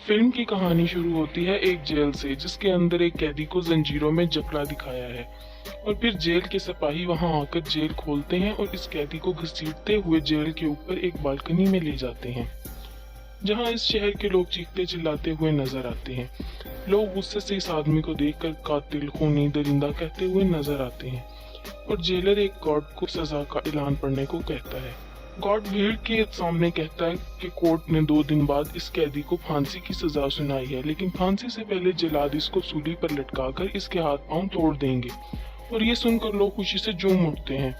Film की कहानी शुरू होती है एक जेल से, जिसके अंदर एक कैदी को जंजीरों में जकड़ा दिखाया है। और फिर जेल के सिपाही वहां आकर जेल खोलते हैं और इस कैदी को घसीटते हुए जेल के ऊपर एक बालकनी में ले जाते हैं, जहां इस शहर के लोग चीखते चिल्लाते हुए नजर आते हैं। लोग गुस्से से इस आदमी को देखकर कातिल, खूनी, दरिंदा कहते हुए नजर आते हैं और जेलर एक गार्ड को सजा का ऐलान पढ़ने को कहता है। गार्ड भीड़ के सामने कहता है कि कोर्ट ने 2 दिन बाद इस कैदी को फांसी की सजा सुनाई है, लेकिन फांसी से पहले जल्लाद इसको सूली पर लटकाकर इसके हाथ पांव तोड़ देंगे। और ये सुनकर लोग खुशी से झूम उठते हैं।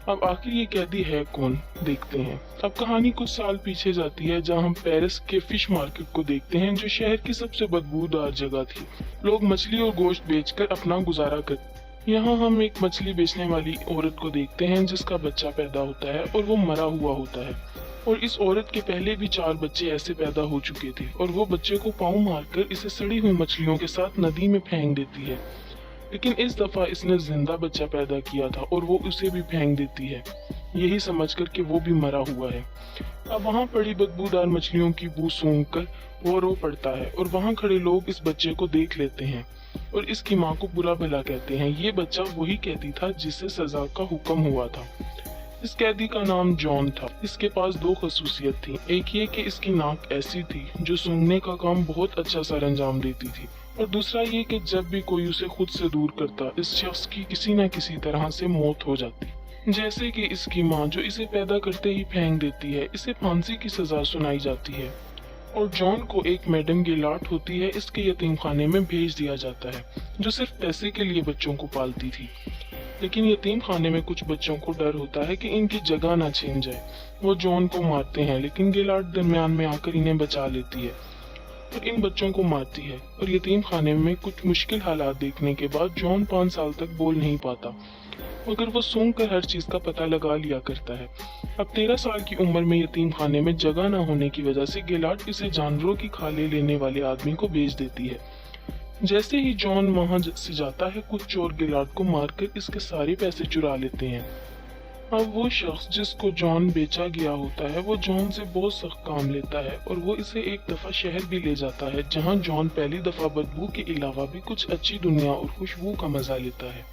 अब आखिर ये कैदी है कौन, देखते हैं। अब कहानी कुछ साल पीछे जाती है, जहां हम पेरिस के फिश मार्केट को देखते हैं, जो शहर की सबसे बदबूदार जगह थी। लोग मछली और गोश्त बेचकर अपना गुजारा करते। यहाँ हम एक मछली बेचने वाली औरत को देखते हैं, जिसका बच्चा पैदा होता है और वो मरा हुआ होता है। और इस औरत के पहले भी 4 बच्चे ऐसे पैदा हो चुके थे और वो बच्चे को पाँव मारकर इसे सड़ी हुई मछलियों के साथ नदी में फेंक देती है। लेकिन इस दफा इसने जिंदा बच्चा पैदा किया था और वो उसे भी फेंक देती है, यही समझकर कि वो भी मरा हुआ है। अब वहाँ पड़ी बदबूदार मछलियों की बू सूंघकर वो रो पड़ता है और वहाँ खड़े लोग इस बच्चे को देख लेते हैं और इसकी माँ को बुरा भला कहते हैं। ये बच्चा वही कैदी था जिसे सजा का हुक्म हुआ था। इस कैदी का नाम जॉन था। इसके पास 2 खसूसियत थी। एक ये कि इसकी नाक ऐसी थी जो सूंघने का काम बहुत अच्छा सर अंजाम देती थी, और दूसरा ये कि जब भी कोई उसे खुद से दूर करता, इस शख्स की किसी न किसी तरह से मौत हो जाती। जैसे कि इसकी माँ, जो इसे पैदा करते ही फेंक देती है, इसे फांसी की सजा सुनाई जाती है। और जॉन को एक मैडम गिलाट होती है, इसके यतीम खाने में भेज दिया जाता है, जो सिर्फ पैसे के लिए बच्चों को पालती थी। लेकिन यतीम खाने में कुछ बच्चों को डर होता है कि इनकी जगह ना छीन जाए। वो जॉन को मारते हैं, लेकिन गिलाट दरमियान में आकर इन्हें बचा लेती है और इन बच्चों को मारती है। और यतीम खाने में कुछ मुश्किल हालात देखने के बाद जॉन 5 साल तक बोल नहीं पाता, मगर वो सूंघ कर हर चीज का पता लगा लिया करता है। अब 13 साल की उम्र में यतीम खाने में जगह न होने की वजह से गिलाट इसे जानवरों की खाले लेने वाले आदमी को बेच देती है। जैसे ही जॉन वहां से जाता है, कुछ चोर गिलाट को मारकर इसके सारे पैसे चुरा लेते हैं। अब वो शख्स जिसको जॉन बेचा गया होता है, वो जॉन से बहुत सख्त काम लेता है और वो इसे एक दफा शहर भी ले जाता है, जहां जॉन पहली दफा बदबू के अलावा भी कुछ अच्छी दुनिया और खुशबू का मजा लेता है।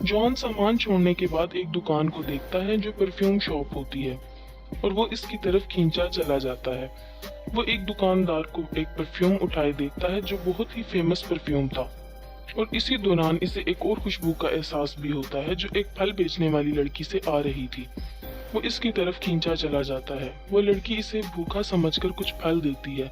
जॉन सामान छोड़ने के बाद एक दुकान को देखता है जो परफ्यूम शॉप होती है, और वो इसकी तरफ खींचा चला जाता है। वो एक दुकानदार को एक परफ्यूम उठाए देता है जो बहुत ही फेमस परफ्यूम था, और इसी दौरान इसे एक और खुशबू का एहसास भी होता है जो एक फल बेचने वाली लड़की से आ रही थी। वो इसकी तरफ खींचा चला जाता है। वो लड़की इसे भूखा समझकर कुछ फल देती है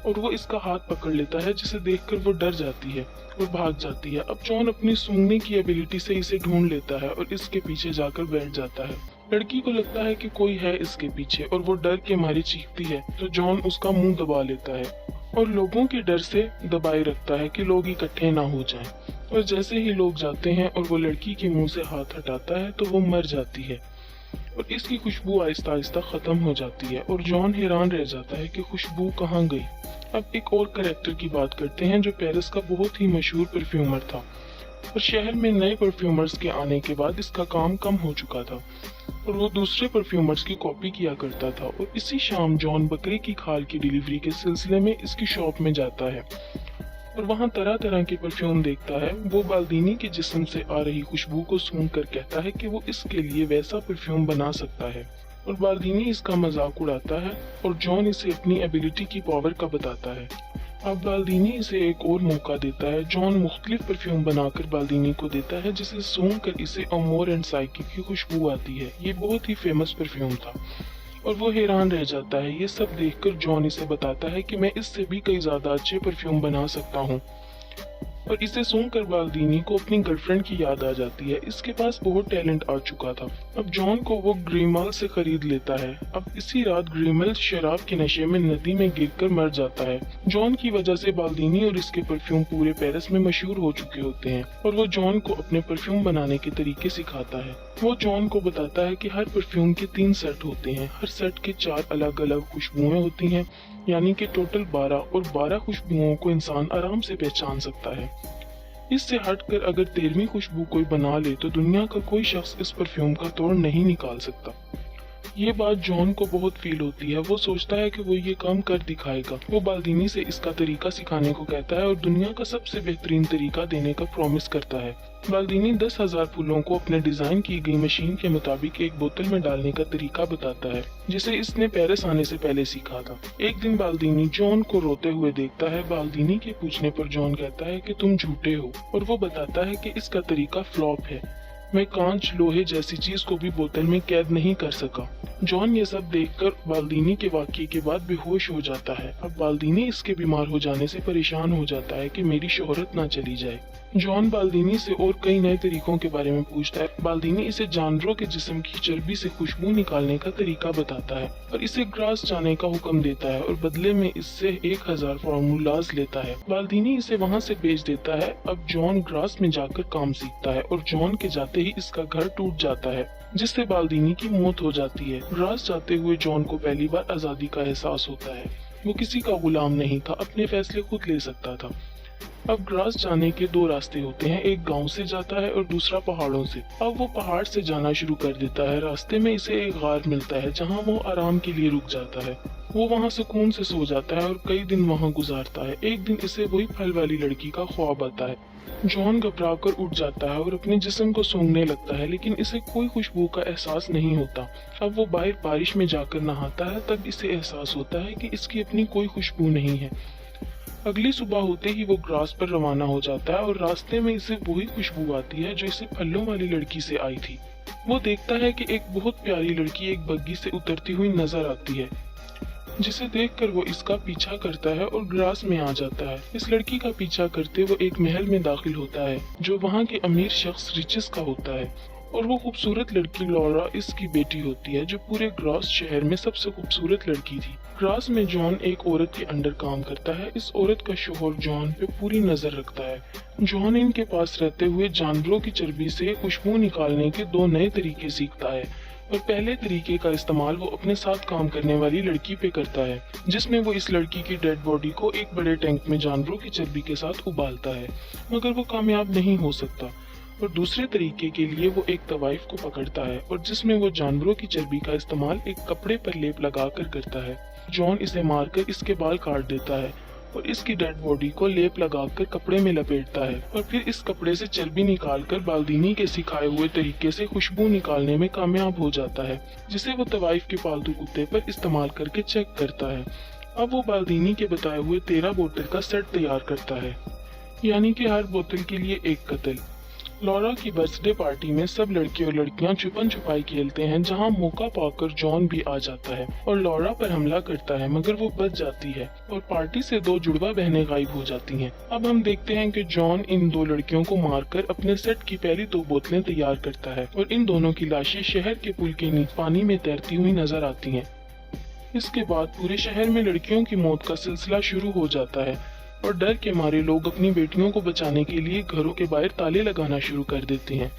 और वो इसका हाथ पकड़ लेता है, जिसे देखकर वो डर जाती है और भाग जाती है। अब जॉन अपनी सूंघने की एबिलिटी से इसे ढूंढ लेता है और इसके पीछे जाकर बैठ जाता है। लड़की को लगता है कि कोई है इसके पीछे और वो डर के मारे चीखती है, तो जॉन उसका मुंह दबा लेता है और लोगों के डर से दबाए रखता है कि लोग इकट्ठे ना हो जाएं। और जैसे ही लोग जाते हैं और वो लड़की के मुंह से हाथ हटाता है, तो वो मर जाती है और इसकी खुशबू आहिस्ता आहिस्ता खत्म हो जाती है और जॉन हैरान रह जाता है कि खुशबू कहाँ गई। अब एक और कैरेक्टर की बात करते हैं जो पेरिस का बहुत ही मशहूर परफ्यूमर था, और शहर में नए परफ्यूमर्स के आने के बाद इसका काम कम हो चुका था और वो दूसरे परफ्यूमर्स की कॉपी किया करता था। और इसी शाम जॉन बकरे की खाल की डिलीवरी के सिलसिले में इसकी शॉप में जाता है और वहाँ तरह तरह के परफ्यूम देखता है। वो बाल्दीनी के जिस्म से आ रही खुशबू को सूंघ कर कहता है कि वो इसके लिए वैसा परफ्यूम बना सकता है, और बाल्दीनी इसका मजाक उड़ाता है और जॉन इसे अपनी एबिलिटी की पावर का बताता है। अब बाल्दीनी इसे एक और मौका देता है। जॉन मुख्तलिफ परफ्यूम बनाकर बाल्दीनी को देता है, जिसे सूंघ कर इसे अमोर एंड साइकी की खुशबू आती है। ये बहुत ही फेमस परफ्यूम था और वो हैरान रह जाता है। ये सब देखकर जॉन इसे बताता है कि मैं इससे भी कई ज्यादा अच्छे परफ्यूम बना सकता हूँ, और इसे सुनकर बाल्दीनी को अपनी गर्लफ्रेंड की याद आ जाती है। इसके पास बहुत टैलेंट आ चुका था। अब जॉन को वो ग्रीमल से खरीद लेता है। अब इसी रात ग्रीमल शराब के नशे में नदी में गिरकर मर जाता है। जॉन की वजह से बाल्दीनी और इसके परफ्यूम पूरे पेरिस में मशहूर हो चुके होते हैं, और वो जॉन को अपने परफ्यूम बनाने के तरीके सिखाता है। वो जॉन को बताता है कि हर परफ्यूम के 3 सेट होते हैं, हर सेट के 4 अलग अलग खुशबुएं होती हैं, यानी कि टोटल 12, और 12 खुशबुओं को इंसान आराम से पहचान सकता है। इससे हटकर अगर 13वीं खुशबू कोई बना ले तो दुनिया का कोई शख्स इस परफ्यूम का तोड़ नहीं निकाल सकता। ये बात जॉन को बहुत फील होती है। वो सोचता है कि वो ये काम कर दिखाएगा। वो बाल्दीनी से इसका तरीका सिखाने को कहता है और दुनिया का सबसे बेहतरीन तरीका देने का प्रॉमिस करता है। बाल्दीनी 10,000 फूलों को अपने डिजाइन की गई मशीन के मुताबिक एक बोतल में डालने का तरीका बताता है, जिसे इसने पेरिस आने से पहले सीखा था। एक दिन बाल्दीनी जॉन को रोते हुए देखता है। बाल्दीनी के पूछने पर जॉन कहता है कि तुम झूठे हो, और वो बताता है कि इसका तरीका फ्लॉप है। मैं कांच, लोहे जैसी चीज को भी बोतल में कैद नहीं कर सका। जॉन ये सब देखकर बाल्दीनी के वाकये के बाद बेहोश हो जाता है। अब बाल्दीनी इसके बीमार हो जाने से परेशान हो जाता है कि मेरी शोहरत ना चली जाए। जॉन बाल्दीनी से और कई नए तरीकों के बारे में पूछता है। बाल्दीनी इसे जानवरों के जिस्म की चर्बी से खुशबू निकालने का तरीका बताता है और इसे ग्रास जाने का हुक्म देता है और बदले में इससे 1000 फार्मूलाज लेता है। बाल्दीनी इसे वहाँ से भेज देता है। अब जॉन ग्रास में जाकर काम सीखता है और जॉन के जाते ही इसका घर टूट जाता है, जिससे बाल्दीनी की मौत हो जाती है। ग्रास जाते हुए जॉन को पहली बार आजादी का एहसास होता है। वो किसी का गुलाम नहीं था, अपने फैसले खुद ले सकता था। अब ग्रास जाने के 2 रास्ते होते हैं, एक गांव से जाता है और दूसरा पहाड़ों से। अब वो पहाड़ से जाना शुरू कर देता है। रास्ते में इसे एक गार मिलता है जहां वो आराम के लिए रुक जाता है। वो वहां सुकून से सो जाता है और कई दिन वहां गुजारता है। एक दिन इसे वही फल वाली लड़की का ख्वाब आता है। जॉन घबरा कर उठ जाता है और अपने जिस्म को सूंघने लगता है, लेकिन इसे कोई खुशबू का एहसास नहीं होता। अब वो बाहर बारिश में जाकर नहाता है, तब इसे एहसास होता है कि इसकी अपनी कोई खुशबू नहीं है। अगली सुबह होते ही वो ग्रास पर रवाना हो जाता है और रास्ते में इसे वही खुशबू आती है जो इसे फलों वाली लड़की से आई थी। वो देखता है कि एक बहुत प्यारी लड़की एक बग्गी से उतरती हुई नजर आती है, जिसे देखकर वो इसका पीछा करता है और ग्रास में आ जाता है। इस लड़की का पीछा करते वो एक महल में दाखिल होता है जो वहाँ के अमीर शख्स रिचेस का होता है, और वो खूबसूरत लड़की लॉरा इसकी बेटी होती है, जो पूरे ग्रास शहर में सबसे खूबसूरत लड़की थी। ग्रास में जॉन एक औरत के अंडर काम करता है। इस औरत का शोहर जॉन पे पूरी नजर रखता है। जॉन इनके पास रहते हुए जानवरों की चर्बी से खुशबू निकालने के 2 नए तरीके सीखता है, और पहले तरीके का इस्तेमाल वो अपने साथ काम करने वाली लड़की पे करता है, जिसमें वो इस लड़की की डेड बॉडी को एक बड़े टैंक में जानवरों की चर्बी के साथ उबालता है, मगर वो कामयाब नहीं हो सकता। और दूसरे तरीके के लिए वो एक तवाइफ को पकड़ता है और जिसमें वो जानवरों की चर्बी का इस्तेमाल एक कपड़े पर लेप लगाकर करता है। जॉन इसे मारकर इसके बाल काट देता है और इसकी डेड बॉडी को लेप लगाकर कपड़े में लपेटता है, और फिर इस कपड़े से चर्बी निकालकर बाल्दीनी के सिखाए हुए तरीके से खुशबू निकालने में कामयाब हो जाता है, जिसे वो तवाइफ के पालतू कुत्ते पर इस्तेमाल करके चेक करता है। अब वो बाल्दीनी के बताए हुए 13 बोतल का सेट तैयार करता है, यानी कि हर बोतल के लिए एक कतल। लॉरा की बर्थडे पार्टी में सब लड़के और लड़कियां छुपन छुपाई खेलते हैं, जहां मौका पाकर जॉन भी आ जाता है और लॉरा पर हमला करता है, मगर वो बच जाती है और पार्टी से 2 जुड़वा बहनें गायब हो जाती हैं। अब हम देखते हैं कि जॉन इन 2 लड़कियों को मारकर अपने सेट की पहली 2 बोतलें तैयार करता है और इन दोनों की लाशें शहर के पुल के नीचे पानी में तैरती हुई नजर आती हैं। इसके बाद पूरे शहर में लड़कियों की मौत का सिलसिला शुरू हो जाता है और डर के मारे लोग अपनी बेटियों को बचाने के लिए घरों के बाहर ताले लगाना शुरू कर देते हैं।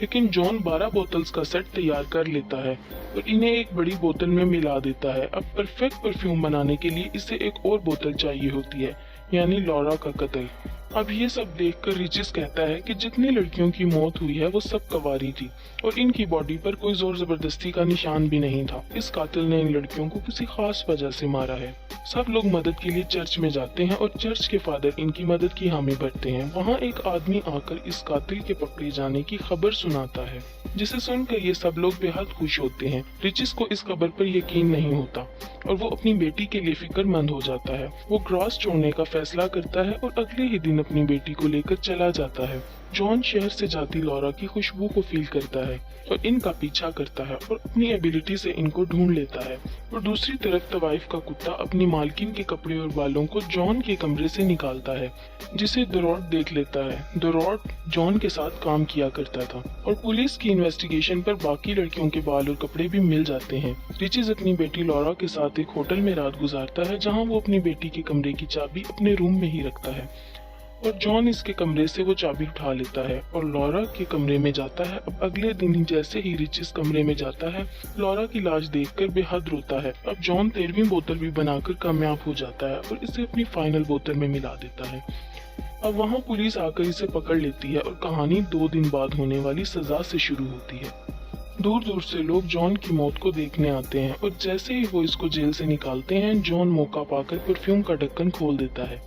लेकिन जॉन 12 बोतल्स का सेट तैयार कर लेता है और इन्हें एक बड़ी बोतल में मिला देता है। अब परफेक्ट परफ्यूम बनाने के लिए इसे एक और बोतल चाहिए होती है, यानी लॉरा का कत्ल। अब ये सब देखकर रिचिस कहता है कि जितनी लड़कियों की मौत हुई है वो सब कवारी थी और इनकी बॉडी पर कोई जोर जबरदस्ती का निशान भी नहीं था। इस कातिल ने इन लड़कियों को किसी खास वजह से मारा है। सब लोग मदद के लिए चर्च में जाते हैं और चर्च के फादर इनकी मदद की हामी भरते हैं। वहाँ एक आदमी आकर इस कातिल के पकड़े जाने की खबर सुनाता है, जिसे सुनकर ये सब लोग बेहद खुश होते हैं। रिचिस को इस खबर पर यकीन नहीं होता और वो अपनी बेटी के लिए फिक्रमंद हो जाता है। वो ग्रास छोड़ने का फैसला करता है और अगले ही दिन अपनी बेटी को लेकर चला जाता है। जॉन शहर से जाती लॉरा की खुशबू को फील करता है और इनका पीछा करता है और अपनी एबिलिटी से इनको ढूंढ लेता है। और दूसरी तरफ तवाइफ का कुत्ता अपनी मालकिन के कपड़े और बालों को जॉन के कमरे से निकालता है, जिसे दोरॉट देख लेता है। दोरॉट जॉन के साथ काम किया करता था और पुलिस की इन्वेस्टिगेशन पर बाकी लड़कियों के बाल और कपड़े भी मिल जाते हैं। रिचिस अपनी बेटी लॉरा के साथ एक होटल में रात गुजारता है, जहाँ वो अपनी बेटी के कमरे की चाबी अपने रूम में ही रखता है और जॉन इसके कमरे से वो चाबी उठा लेता है और लॉरा के कमरे में जाता है। अब अगले दिन ही जैसे ही रिचिस कमरे में जाता है, लॉरा की लाश देखकर बेहद रोता है। अब जॉन 13वीं बोतल भी बनाकर कामयाब हो जाता है और इसे अपनी फाइनल बोतल में मिला देता है। अब वहाँ पुलिस आकर इसे पकड़ लेती है और कहानी 2 दिन बाद होने वाली सजा से शुरू होती है। दूर दूर से लोग जॉन की मौत को देखने आते हैं और जैसे ही वो इसको जेल से निकालते हैं, जॉन मौका पाकर परफ्यूम का ढक्कन खोल देता है।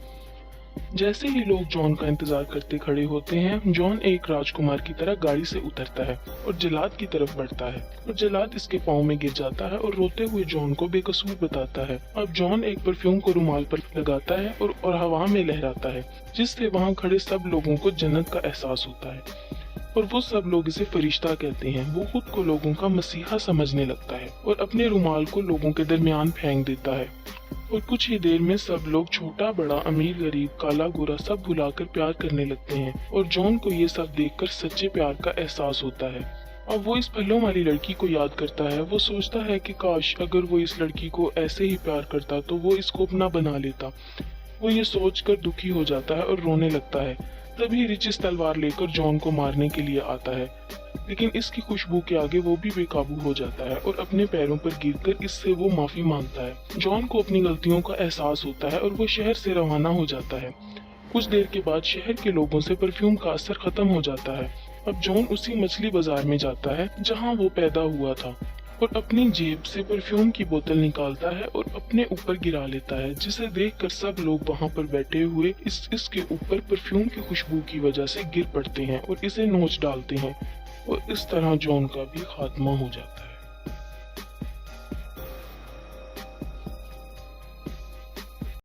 जैसे ही लोग जॉन का इंतजार करते खड़े होते हैं, जॉन एक राजकुमार की तरह गाड़ी से उतरता है और जल्लाद की तरफ बढ़ता है और जल्लाद इसके पाँव में गिर जाता है और रोते हुए जॉन को बेकसूर बताता है। अब जॉन एक परफ्यूम को रुमाल पर लगाता है और हवा में लहराता है, जिससे वहाँ खड़े सब लोगों को जन्नत का एहसास होता है और वो सब लोग इसे फरिश्ता कहते हैं। वो खुद को लोगों का मसीहा समझने लगता है और अपने रुमाल को लोगों के दरमियान फेंक देता है और कुछ ही देर में सब लोग छोटा बड़ा, अमीर गरीब, काला गोरा सब भुलाकर प्यार करने लगते हैं और जॉन को ये सब देखकर सच्चे प्यार का एहसास होता है। अब वो इस पल्लों वाली लड़की को याद करता है। वो सोचता है कि काश अगर वो इस लड़की को ऐसे ही प्यार करता तो वो इसको अपना बना लेता। वो ये सोचकर दुखी हो जाता है और रोने लगता है। तभी रिचिस तलवार लेकर जॉन को मारने के लिए आता है, लेकिन इसकी खुशबू के आगे वो भी बेकाबू हो जाता है और अपने पैरों पर गिरकर इससे वो माफी मांगता है। जॉन को अपनी गलतियों का एहसास होता है और वो शहर से रवाना हो जाता है। कुछ देर के बाद शहर के लोगों से परफ्यूम का असर खत्म हो जाता है। अब जॉन उसी मछली बाजार में जाता है जहाँ वो पैदा हुआ था और अपनी जेब से परफ्यूम की बोतल निकालता है और अपने ऊपर गिरा लेता है, जिसे देखकर सब लोग वहाँ पर बैठे हुए इसके ऊपर परफ्यूम की खुशबू की वजह से गिर पड़ते हैं और इसे नोच डालते हैं और इस तरह जॉन का भी खात्मा हो जाता है।